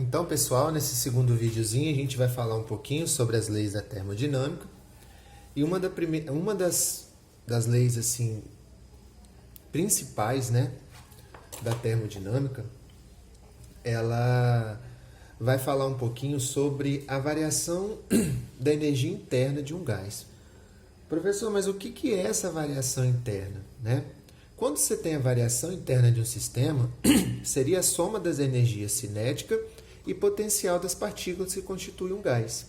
Então, pessoal, nesse segundo videozinho a gente vai falar um pouquinho sobre as leis da termodinâmica. E uma das leis assim principais, né, da termodinâmica, ela vai falar um pouquinho sobre a variação da energia interna de um gás. Professor, mas o que é essa variação interna, né? Quando você tem a variação interna de um sistema, seria a soma das energias cinética e potencial das partículas que constituem um gás.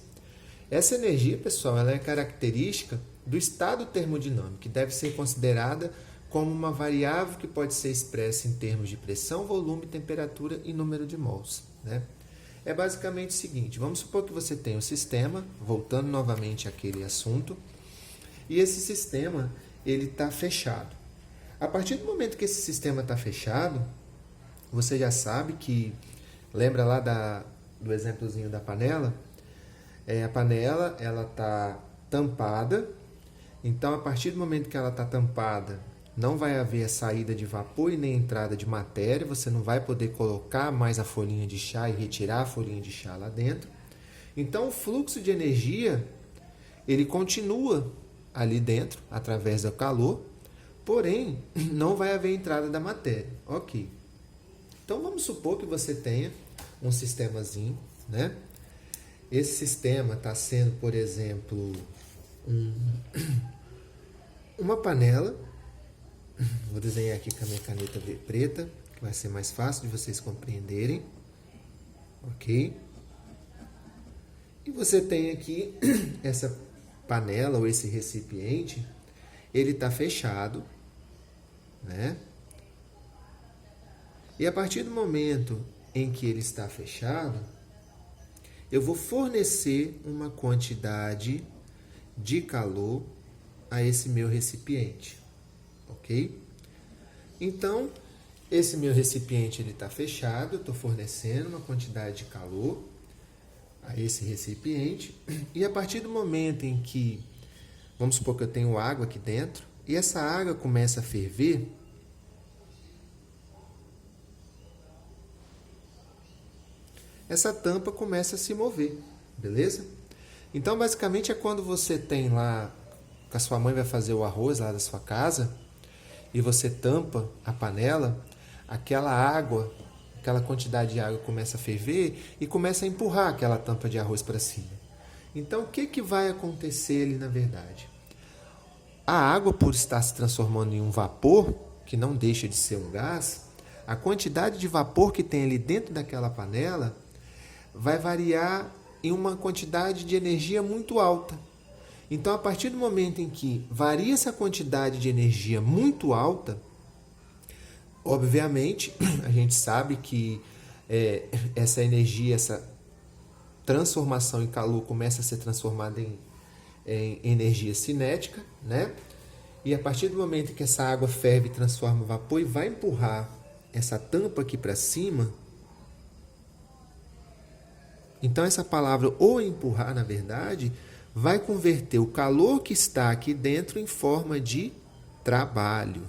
Essa energia, pessoal, ela é característica do estado termodinâmico, que deve ser considerada como uma variável que pode ser expressa em termos de pressão, volume, temperatura e número de mols, né? É basicamente o seguinte, vamos supor que você tem um sistema, voltando novamente àquele assunto, e esse sistema ele está fechado. A partir do momento que esse sistema está fechado, você já sabe que, lembra lá do exemplozinho da panela? A panela ela está tampada, então a partir do momento que ela está tampada, não vai haver a saída de vapor e nem entrada de matéria, você não vai poder colocar mais a folhinha de chá e retirar a folhinha de chá lá dentro. Então o fluxo de energia ele continua ali dentro, através do calor, porém, não vai haver entrada da matéria. Ok. Então, vamos supor que você tenha um sistemazinho, né? Esse sistema está sendo, por exemplo, uma panela. Vou desenhar aqui com a minha caneta preta, que vai ser mais fácil de vocês compreenderem. Ok? E você tem aqui essa panela ou esse recipiente, ele está fechado, né? E a partir do momento em que ele está fechado, eu vou fornecer uma quantidade de calor a esse meu recipiente, ok? Então, esse meu recipiente ele está fechado, eu estou fornecendo uma quantidade de calor a esse recipiente, e a partir do momento em que, vamos supor que eu tenho água aqui dentro, e essa água começa a ferver, essa tampa começa a se mover, beleza? Então, basicamente, é quando você tem lá, que a sua mãe vai fazer o arroz lá da sua casa, e você tampa a panela, aquela água, aquela quantidade de água começa a ferver e começa a empurrar aquela tampa de arroz para cima. Então, o que vai acontecer ali na verdade? A água, por estar se transformando em um vapor, que não deixa de ser um gás, a quantidade de vapor que tem ali dentro daquela panela vai variar em uma quantidade de energia muito alta. Então, a partir do momento em que varia essa quantidade de energia muito alta, obviamente, a gente sabe que essa energia, essa transformação em calor começa a ser transformada em energia cinética, né? E a partir do momento que essa água ferve e transforma em vapor e vai empurrar essa tampa aqui para cima, então essa palavra ou empurrar, na verdade, vai converter o calor que está aqui dentro em forma de trabalho,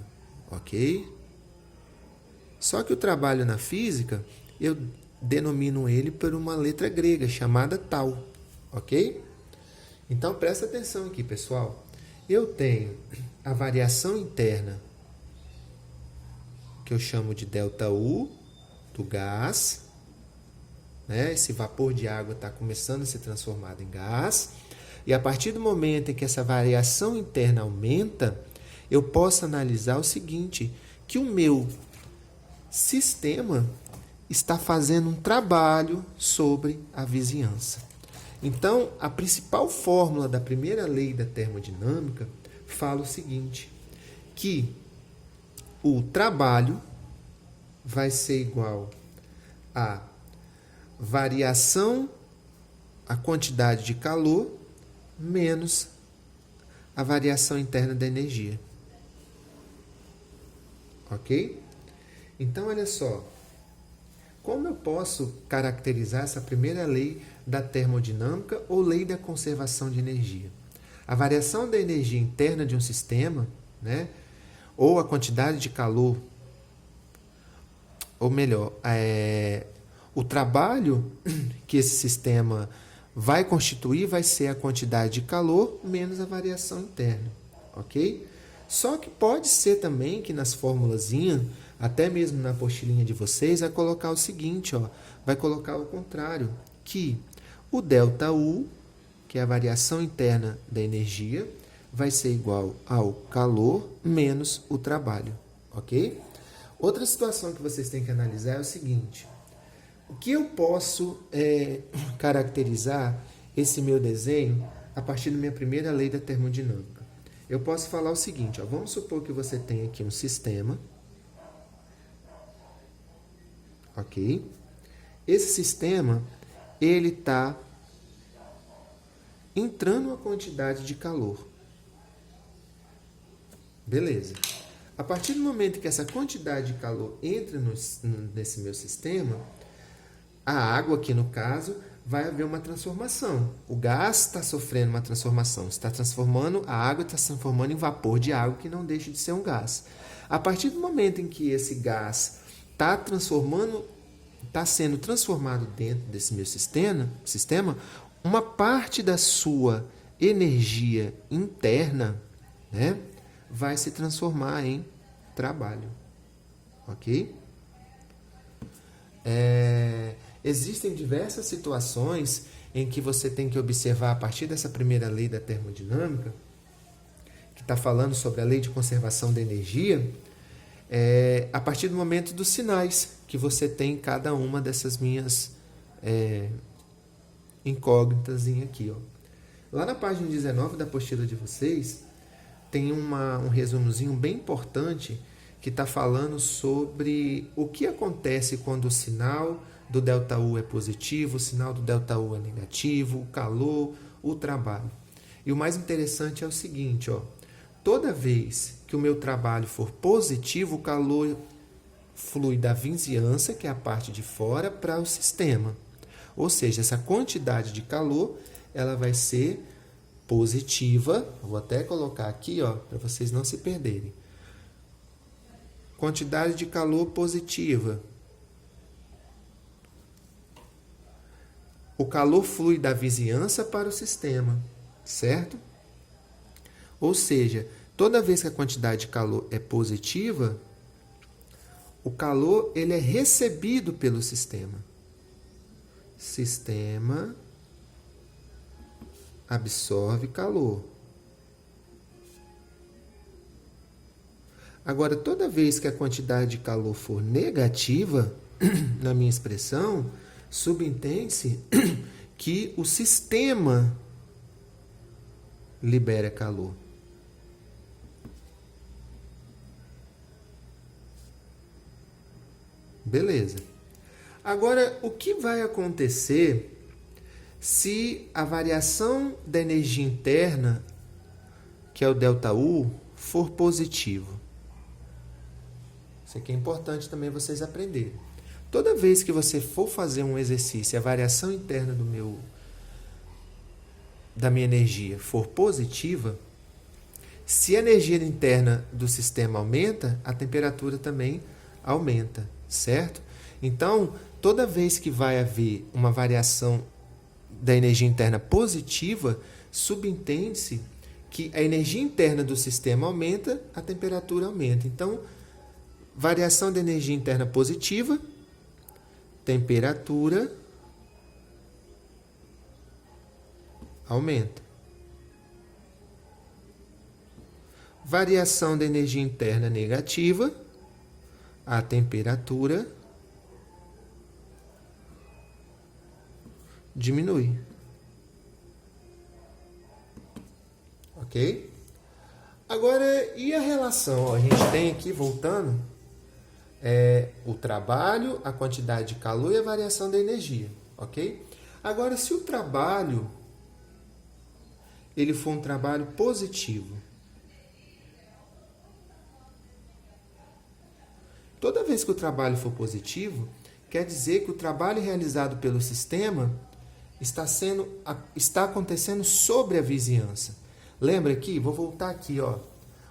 ok? Só que o trabalho na física, eu denomino ele por uma letra grega chamada tau, ok? Então, presta atenção aqui, pessoal. Eu tenho a variação interna, que eu chamo de ΔU, do gás, né? Esse vapor de água está começando a ser transformado em gás. E a partir do momento em que essa variação interna aumenta, eu posso analisar o seguinte, que o meu sistema está fazendo um trabalho sobre a vizinhança. Então, a principal fórmula da primeira lei da termodinâmica fala o seguinte, que o trabalho vai ser igual a variação, a quantidade de calor, menos a variação interna da energia. Ok? Então, olha só, como eu posso caracterizar essa primeira lei da termodinâmica ou lei da conservação de energia? A variação da energia interna de um sistema, né, ou a quantidade de calor, ou melhor, O trabalho que esse sistema vai constituir vai ser a quantidade de calor menos a variação interna, ok? Só que pode ser também que nas formulazinhas, até mesmo na apostilinha de vocês, vai colocar o seguinte, ó, vai colocar o contrário, que o ΔU, que é a variação interna da energia, vai ser igual ao calor menos o trabalho, ok? Outra situação que vocês têm que analisar é o seguinte: o que eu posso caracterizar esse meu desenho a partir da minha primeira lei da termodinâmica? Eu posso falar o seguinte, ó, vamos supor que você tem aqui um sistema, ok? Esse sistema, ele está entrando uma quantidade de calor. Beleza. A partir do momento que essa quantidade de calor entra nesse meu sistema, a água aqui no caso, vai haver uma transformação. O gás está sofrendo uma transformação. Está transformando, a água está se transformando em vapor de água que não deixa de ser um gás. A partir do momento em que esse gás está sendo transformado dentro desse meu sistema, uma parte da sua energia interna, né, vai se transformar em trabalho. Ok? Existem diversas situações em que você tem que observar a partir dessa primeira lei da termodinâmica, que está falando sobre a lei de conservação da energia, a partir do momento dos sinais que você tem em cada uma dessas minhas incógnitas aqui. Ó. Lá na página 19 da apostila de vocês, tem um resumozinho bem importante que está falando sobre o que acontece quando o sinal do ΔU é positivo, o sinal do ΔU é negativo, o calor, o trabalho. E o mais interessante é o seguinte, ó, toda vez que o meu trabalho for positivo, o calor flui da vizinhança, que é a parte de fora, para o sistema. Ou seja, essa quantidade de calor ela vai ser positiva. Vou até colocar aqui, ó, para vocês não se perderem. Quantidade de calor positiva. O calor flui da vizinhança para o sistema, certo? Ou seja, toda vez que a quantidade de calor é positiva, o calor ele é recebido pelo sistema. Sistema absorve calor. Agora, toda vez que a quantidade de calor for negativa, na minha expressão, subentende-se que o sistema libera calor. Beleza. Agora, o que vai acontecer se a variação da energia interna, que é o ΔU, for positivo? Isso aqui é importante também vocês aprenderem. Toda vez que você for fazer um exercício e a variação interna da minha energia for positiva, se a energia interna do sistema aumenta, a temperatura também aumenta, certo? Então, toda vez que vai haver uma variação da energia interna positiva, subentende-se que a energia interna do sistema aumenta, a temperatura aumenta. Então, variação da energia interna positiva, temperatura aumenta. Variação da energia interna negativa, a temperatura diminui. Ok? Agora, e a relação? Ó, a gente tem aqui, voltando, o trabalho, a quantidade de calor e a variação da energia. Ok? Agora, se o trabalho ele for um trabalho positivo, toda vez que o trabalho for positivo, quer dizer que o trabalho realizado pelo sistema está acontecendo sobre a vizinhança. Lembra aqui? Vou voltar aqui, ó.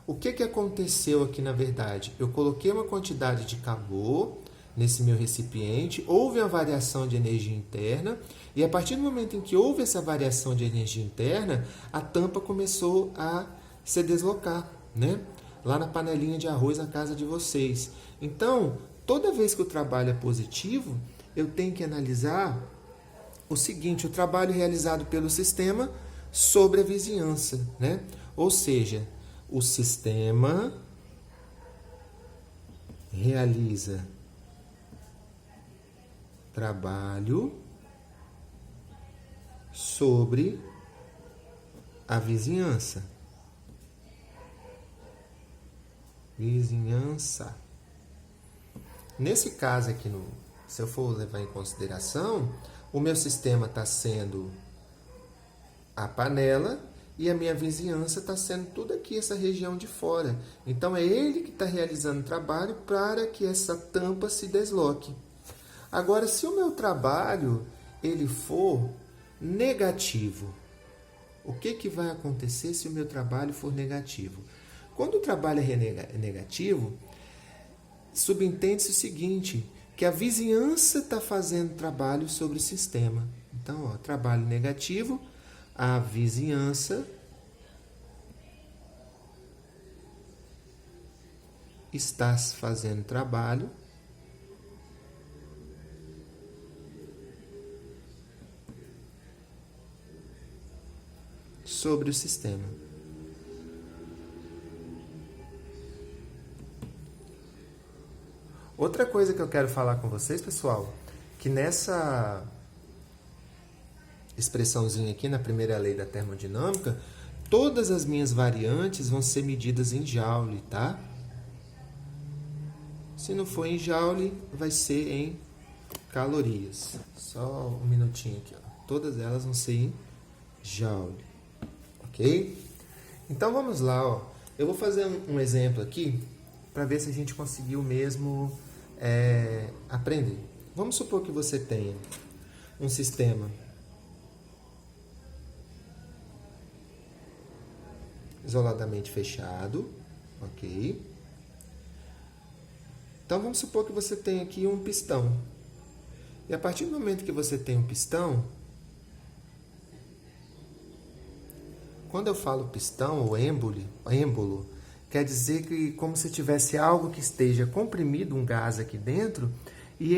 O que aconteceu aqui na verdade? Eu coloquei uma quantidade de calor nesse meu recipiente, houve uma variação de energia interna, e a partir do momento em que houve essa variação de energia interna, a tampa começou a se deslocar, né? Lá na panelinha de arroz na casa de vocês. Então, toda vez que o trabalho é positivo, eu tenho que analisar o seguinte: o trabalho realizado pelo sistema sobre a vizinhança, né? Ou seja, o sistema realiza trabalho sobre a vizinhança. Vizinhança. Nesse caso aqui, se eu for levar em consideração, o meu sistema está sendo a panela e a minha vizinhança está sendo tudo aqui, essa região de fora. Então é ele que está realizando o trabalho para que essa tampa se desloque. Agora, se o meu trabalho ele for negativo, o que vai acontecer se o meu trabalho for negativo? Quando o trabalho é negativo, subentende-se o seguinte, que a vizinhança está fazendo trabalho sobre o sistema. Então, trabalho negativo, a vizinhança está fazendo trabalho sobre o sistema. Outra coisa que eu quero falar com vocês, pessoal, que nessa expressãozinha aqui, na primeira lei da termodinâmica, todas as minhas variantes vão ser medidas em joule, tá? Se não for em joule, vai ser em calorias. Só um minutinho aqui, ó. Todas elas vão ser em joule, ok? Então vamos lá, ó. Eu vou fazer um exemplo aqui para ver se a gente conseguiu mesmo aprender. Vamos supor que você tenha um sistema isoladamente fechado, ok? Então vamos supor que você tem aqui um pistão. E a partir do momento que você tem um pistão, quando eu falo pistão ou êmbolo, quer dizer que como se tivesse algo que esteja comprimido, um gás aqui dentro, e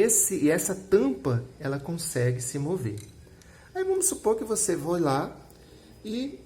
essa tampa ela consegue se mover. Aí vamos supor que você vai lá e